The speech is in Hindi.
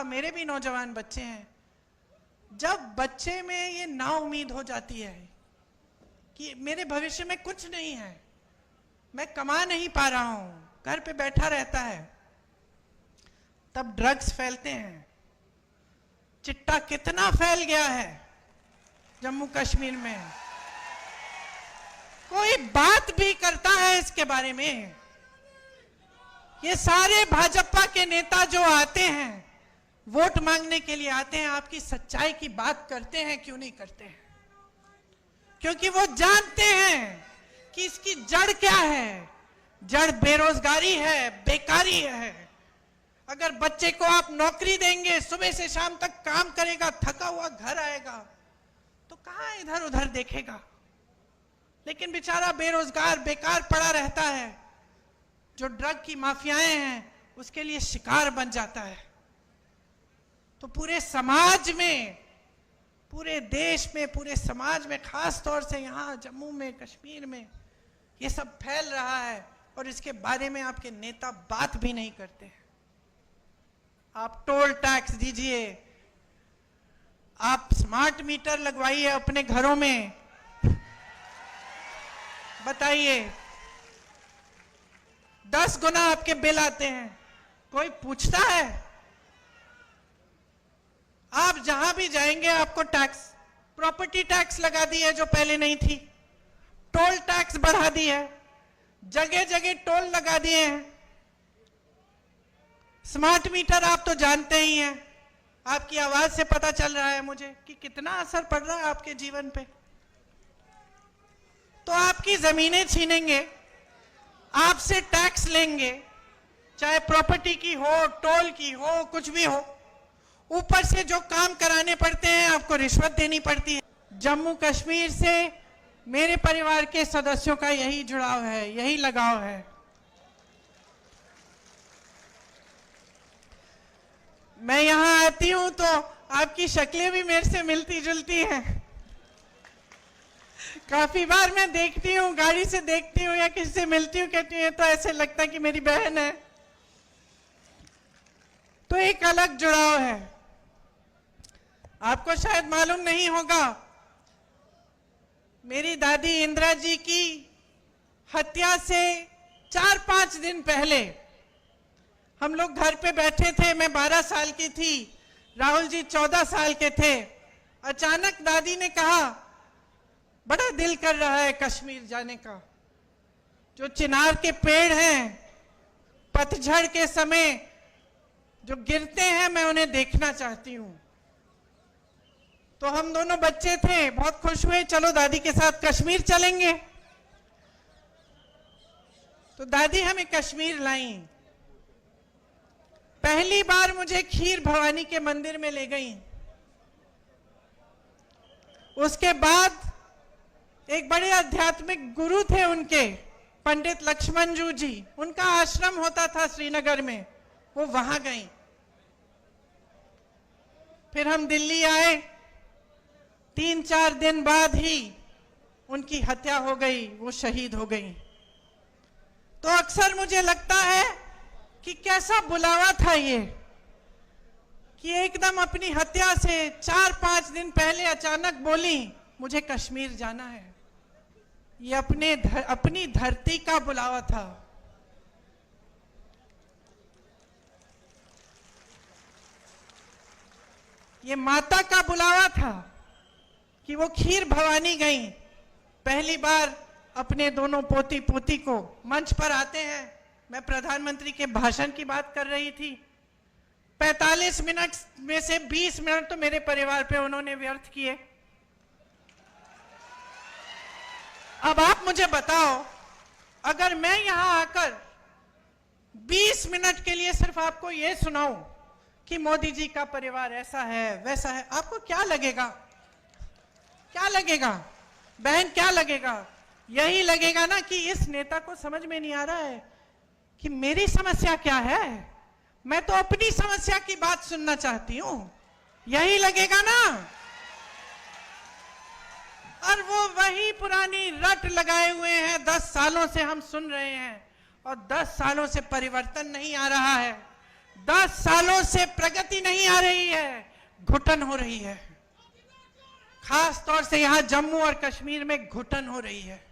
मेरे भी नौजवान बच्चे हैं, जब बच्चे में ये ना उम्मीद हो जाती है कि मेरे भविष्य में कुछ नहीं है, मैं कमा नहीं पा रहा हूं, घर पे बैठा रहता है, तब ड्रग्स फैलते हैं। चिट्टा कितना फैल गया है जम्मू कश्मीर में, कोई बात भी करता है इसके बारे में? ये सारे भाजपा के नेता जो आते हैं, वोट मांगने के लिए आते हैं, आपकी सच्चाई की बात करते हैं क्यों नहीं करते हैं? क्योंकि वो जानते हैं कि इसकी जड़ क्या है। जड़ बेरोजगारी है, बेकारी है। अगर बच्चे को आप नौकरी देंगे, सुबह से शाम तक काम करेगा, थका हुआ घर आएगा, तो कहां इधर उधर देखेगा? लेकिन बेचारा बेरोजगार बेकार पड़ा रहता है, जो ड्रग की माफियाएं हैं उसके लिए शिकार बन जाता है। तो पूरे समाज में, पूरे देश में, पूरे समाज में, खास तौर से यहाँ जम्मू में, कश्मीर में ये सब फैल रहा है और इसके बारे में आपके नेता बात भी नहीं करते हैं। आप टोल टैक्स दीजिए, आप स्मार्ट मीटर लगवाइए अपने घरों में, बताइए 10 गुना आपके बिल आते हैं, कोई पूछता है? आप जहां भी जाएंगे आपको टैक्स, प्रॉपर्टी टैक्स लगा दी है जो पहले नहीं थी, टोल टैक्स बढ़ा दी है, जगह जगह टोल लगा दिए हैं। स्मार्ट मीटर आप तो जानते ही हैं, आपकी आवाज से पता चल रहा है मुझे कि कितना असर पड़ रहा है आपके जीवन पे। तो आपकी जमीनें छीनेंगे, आपसे टैक्स लेंगे, चाहे प्रॉपर्टी की हो, टोल की हो, कुछ भी हो, ऊपर से जो काम कराने पड़ते हैं आपको रिश्वत देनी पड़ती है। जम्मू कश्मीर से मेरे परिवार के सदस्यों का यही जुड़ाव है, यही लगाव है। मैं यहां आती हूं तो आपकी शक्लें भी मेरे से मिलती जुलती हैं। काफी बार मैं देखती हूँ, गाड़ी से देखती हूँ या किसी से मिलती हूँ, कहती हूँ तो ऐसे लगता है कि मेरी बहन है। तो एक अलग जुड़ाव है। आपको शायद मालूम नहीं होगा, मेरी दादी इंदिरा जी की हत्या से 4-5 दिन पहले हम लोग घर पे बैठे थे। मैं 12 साल की थी, राहुल जी 14 साल के थे। अचानक दादी ने कहा, बड़ा दिल कर रहा है कश्मीर जाने का। जो चिनार के पेड़ हैं, पतझड़ के समय जो गिरते हैं, मैं उन्हें देखना चाहती हूं। तो हम दोनों बच्चे थे, बहुत खुश हुए, चलो दादी के साथ कश्मीर चलेंगे। तो दादी हमें कश्मीर लाई। पहली बार मुझे खीर भवानी के मंदिर में ले गई। उसके बाद एक बड़े आध्यात्मिक गुरु थे उनके, पंडित लक्ष्मण जी, उनका आश्रम होता था श्रीनगर में, वो वहां गई। फिर हम दिल्ली आए, 3-4 दिन बाद ही उनकी हत्या हो गई, वो शहीद हो गई। तो अक्सर मुझे लगता है कि कैसा बुलावा था ये, कि एकदम अपनी हत्या से 4-5 दिन पहले अचानक बोली मुझे कश्मीर जाना है। ये अपनी धरती का बुलावा था। ये माता का बुलावा था कि वो खीर भवानी गई। पहली बार अपने दोनों पोती पोती को मंच पर आते हैं। मैं प्रधानमंत्री के भाषण की बात कर रही थी। 45 मिनट में से 20 मिनट तो मेरे परिवार पे उन्होंने व्यर्थ किए। अब आप मुझे बताओ, अगर मैं यहां आकर 20 मिनट के लिए सिर्फ आपको यह सुनाऊं कि मोदी जी का परिवार ऐसा है वैसा है, आपको क्या लगेगा? क्या लगेगा बहन, क्या लगेगा? यही लगेगा ना कि इस नेता को समझ में नहीं आ रहा है कि मेरी समस्या क्या है। मैं तो अपनी समस्या की बात सुनना चाहती हूं, यही लगेगा ना। और वो वही पुरानी रट लगाए हुए हैं, 10 सालों से हम सुन रहे हैं और 10 सालों से परिवर्तन नहीं आ रहा है। 10 सालों से प्रगति नहीं आ रही है, घुटन हो रही है। खास तौर से यहां जम्मू और कश्मीर में घुटन हो रही है।